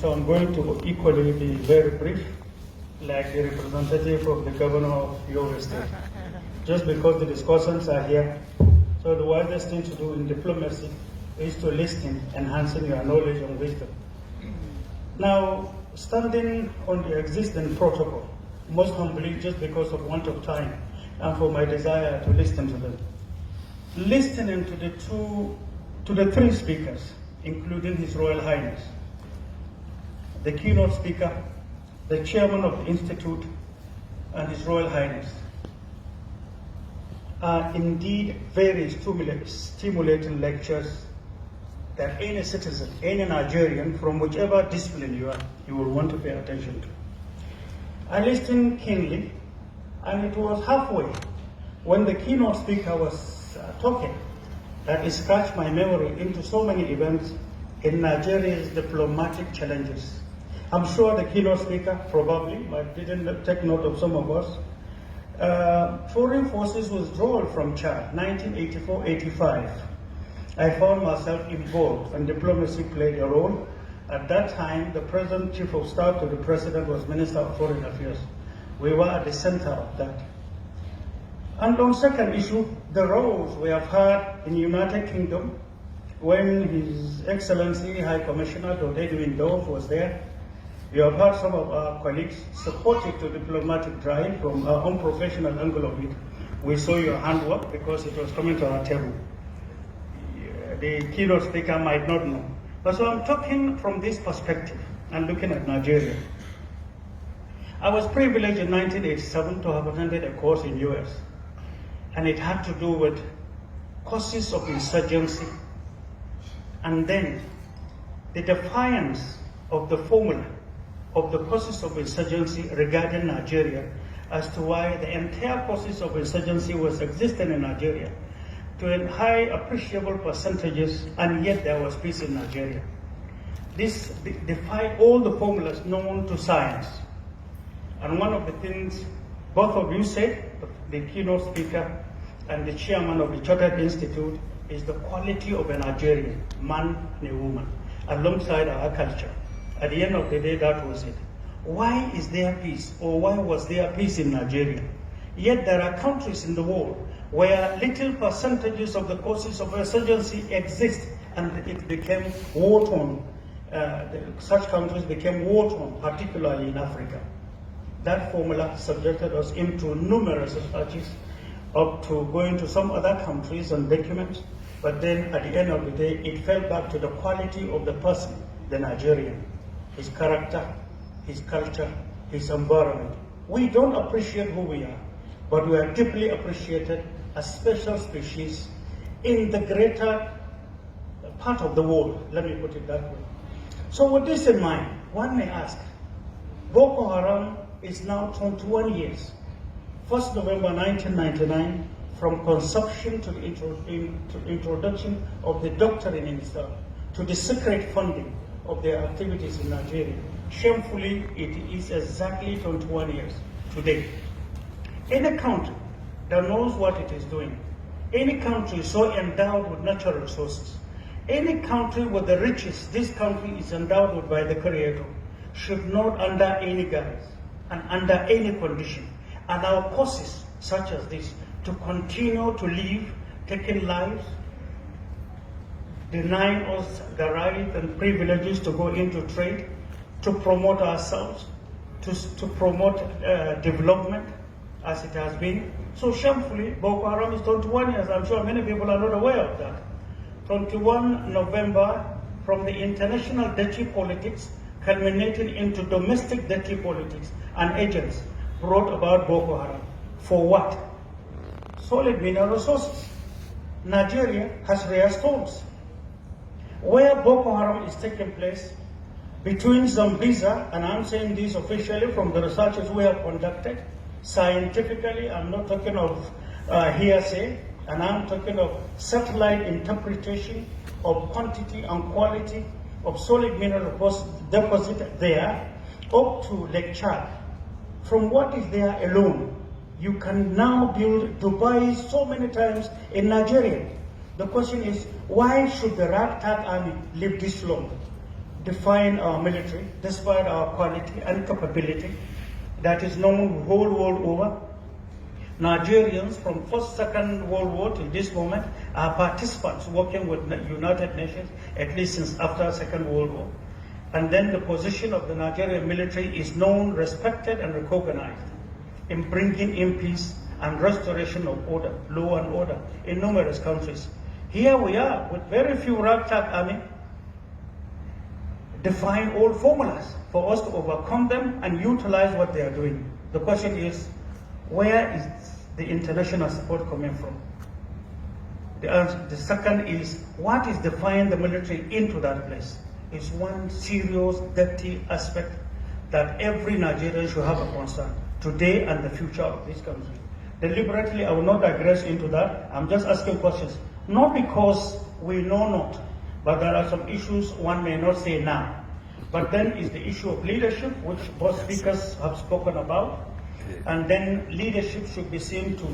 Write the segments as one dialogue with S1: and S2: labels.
S1: So I'm going to equally be very brief, like the representative of the governor of your state, just because the discussions are here. So the wisest thing to do in diplomacy is to listen, enhancing your knowledge and wisdom. Now, standing on the existing protocol, most humbly just because of want of time and for my desire to listen to them. Listening to the three speakers, including His Royal Highness, the keynote speaker, the chairman of the Institute, and His Royal Highness, are indeed very stimulating lectures that any citizen, any Nigerian, from whichever discipline you are, you will want to pay attention to. I listened keenly, and it was halfway when the keynote speaker was talking that it scratched my memory into so many events in Nigeria's diplomatic challenges. I'm sure the keynote speaker probably, but didn't take note of some of us. Foreign forces withdrawal from Chad, 1984-85. I found myself involved, and diplomacy played a role. At that time, the present chief of staff to the president was Minister of Foreign Affairs. We were at the center of that. And on second issue, the roles we have had in the United Kingdom when His Excellency High Commissioner Dode Edwin-Dove was there. We have had some of our colleagues supportive to diplomatic drive from our own professional angle of it. We saw your handwork because it was coming to our table. The keynote speaker might not know. But so I'm talking from this perspective and looking at Nigeria. I was privileged in 1987 to have attended a course in US, and it had to do with causes of insurgency, and then the defiance of the formula of the causes of insurgency regarding Nigeria as to why the entire causes of insurgency was existing in Nigeria to high appreciable percentages, and yet there was peace in Nigeria. This defied all the formulas known to science. And one of the things both of you said, the keynote speaker and the chairman of the Chartered Institute, is the quality of a Nigerian, man and a woman, alongside our culture. At the end of the day, that was it. Why is there peace, or why was there peace in Nigeria? Yet there are countries in the world where little percentages of the causes of insurgency exist, and it became war-torn. Such countries became war-torn, particularly in Africa. That formula subjected us into numerous researches, up to going to some other countries and documents, but then at the end of the day, it fell back to the quality of the person, the Nigerian, his character, his culture, his environment. We don't appreciate who we are, but we are deeply appreciated as special species in the greater part of the world, let me put it that way. So with this in mind, one may ask, Boko Haram is now 21 years. 1st November 1999, from conception to the introduction of the doctrine in itself, to the secret funding of their activities in Nigeria. Shamefully, it is exactly 21 years today. Any country that knows what it is doing, any country so endowed with natural resources, any country with the riches this country is endowed with by the Creator, should not under any guise and under any condition allow causes such as this to continue to live, taking lives, denying us the right and privileges to go into trade, to promote ourselves, to promote development as it has been. So shamefully, Boko Haram is 21 years. I'm sure many people are not aware of that. 21 November, from the international dirty politics culminating into domestic dirty politics and agents brought about Boko Haram. For what? Solid mineral resources. Nigeria has rare stones. Where Boko Haram is taking place, between Zambiza, and I'm saying this officially from the researches we have conducted, scientifically, I'm not talking of hearsay, and I'm talking of satellite interpretation of quantity and quality of solid mineral deposit there, up to Lake Chad. From what is there alone, you can now build Dubai so many times in Nigeria. The question is, why should the ragtag army live this long? define our military, despite our quality and capability that is known the whole world over. Nigerians from First, Second World War to this moment are participants working with the United Nations, at least since after Second World War. And then the position of the Nigerian military is known, respected, and recognized in bringing in peace and restoration of order, law and order in numerous countries. Here we are with very few ragtag army, define all formulas for us to overcome them and utilize what they are doing. The question is, where is the international support coming from? The second is, what is defying the military into that place? It's one serious, dirty aspect that every Nigerian should have a concern today and the future of this country. Deliberately, I will not digress into that. I'm just asking questions, not because we know not, but there are some issues one may not say now. But then is the issue of leadership, which both speakers have spoken about. And then leadership should be seen to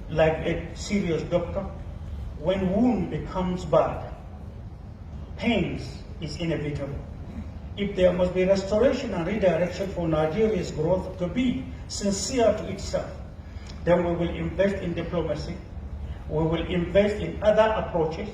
S1: like a serious doctor. When wound becomes bad, pains is inevitable. If there must be restoration and redirection for Nigeria's growth to be sincere to itself, then we will invest in diplomacy, we will invest in other approaches,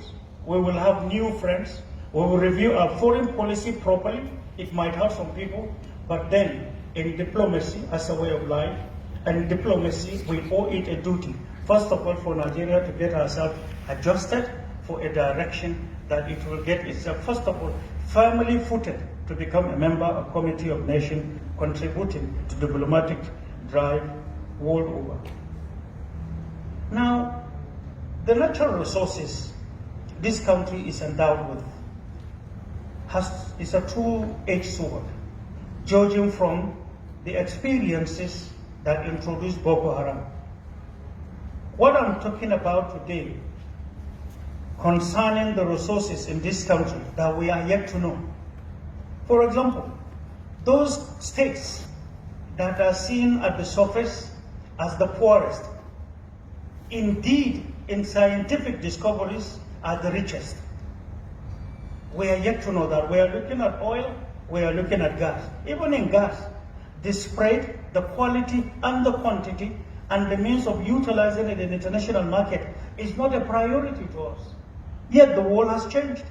S1: we will have new friends, we will review our foreign policy properly. It might hurt some people, but then in diplomacy as a way of life, and diplomacy, we owe it a duty, first of all for Nigeria to get ourselves adjusted for a direction that it will get itself, first of all, firmly footed to become a member of Committee of Nations, contributing to diplomatic drive world over. Now, the natural resources this country is endowed with is a two-edged sword, judging from the experiences that introduced Boko Haram. What I'm talking about today concerning the resources in this country that we are yet to know. For example, those states that are seen at the surface as the poorest, indeed in scientific discoveries are the richest. We are yet to know that. We are looking at oil, we are looking at gas. Even in gas, the spread, the quality and the quantity and the means of utilizing it in the international market is not a priority to us. Yet the world has changed.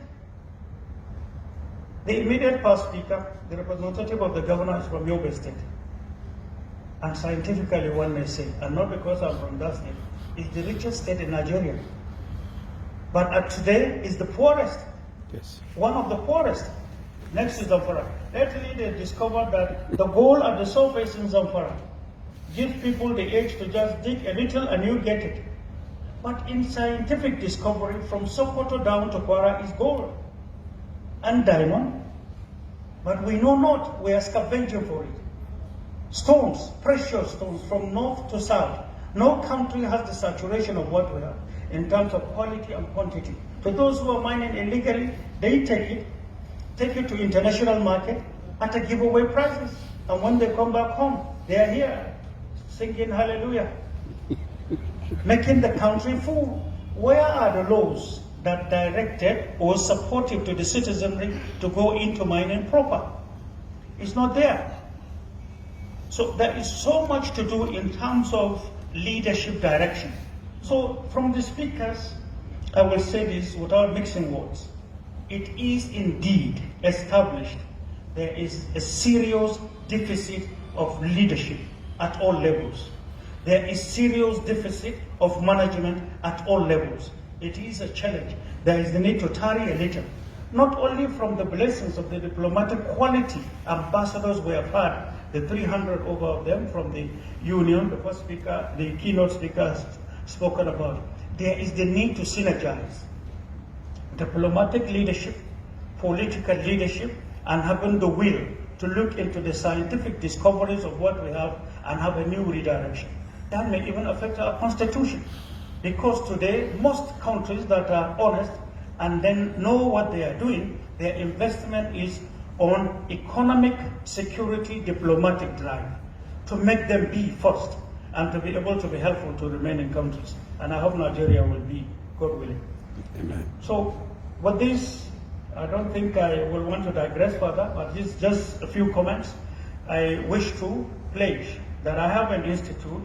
S1: The immediate past speaker, the representative of the governor, is from Yobe State. And scientifically one may say, and not because I'm from that state, it's the richest state in Nigeria. But today is the poorest. Yes. One of the poorest. Next is Zamfara. Lately they discovered that the gold at the surface in Zamfara gives people the edge to just dig a little and you get it. But in scientific discovery, from Sokoto down to Kwara is gold and diamond. But we know not, we are scavenging for it. Stones, precious stones from north to south. No country has the saturation of what we have in terms of quality and quantity. To those who are mining illegally, they take it to international market at a giveaway prices. And when they come back home, they are here singing hallelujah, making the country full. Where are the laws that directed or supportive to the citizenry to go into mining proper? It's not there. So there is so much to do in terms of leadership direction. So from the speakers, I will say this without mixing words. It is indeed established there is a serious deficit of leadership at all levels. There is serious deficit of management at all levels. It is a challenge. There is the need to tarry a little, not only from the blessings of the diplomatic quality ambassadors we have had, the 300 over of them from the union, the first speaker, the keynote speaker has spoken about. There is the need to synergize diplomatic leadership, political leadership, and having the will to look into the scientific discoveries of what we have and have a new redirection. That may even affect our constitution, because today most countries that are honest and then know what they are doing, their investment is on economic, security, diplomatic drive to make them be first and to be able to be helpful to remaining countries. And I hope Nigeria will be, God willing.
S2: Amen.
S1: So with this I don't think I will want to digress further, but just a few comments. I wish to pledge that I have an institute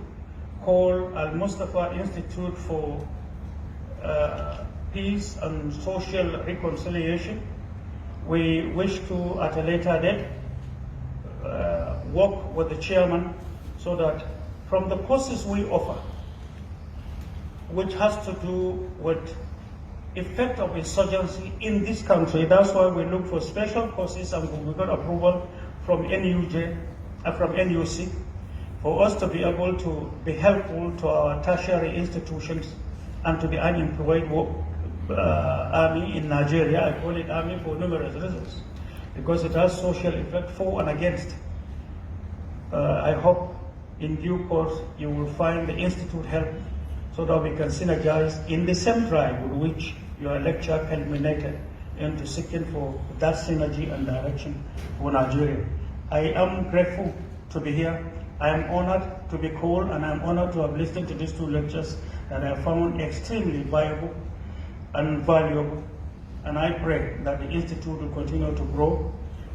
S1: called Al Mustafa Institute for Peace and Social Reconciliation. We wish to, at a later date, work with the chairman so that from the courses we offer, which has to do with effect of insurgency in this country. That's why we look for special courses, and we got approval from NUC for us to be able to be helpful to our tertiary institutions and to the unemployed army in Nigeria. I call it army for numerous reasons, because it has social effect for and against. I hope in due course you will find the institute help so that we can synergize in the same drive with which your lecture culminated into seeking for that synergy and direction for Nigeria. I am grateful to be here. I am honored to be called, and I am honored to have listened to these two lectures that I found extremely viable and valuable. And I pray that the Institute will continue to grow,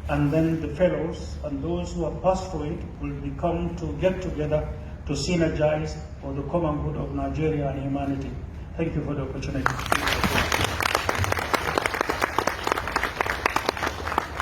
S1: and then the fellows and those who have passed through it will become to get together to synergize for the common good of Nigeria and humanity. Thank you for the opportunity.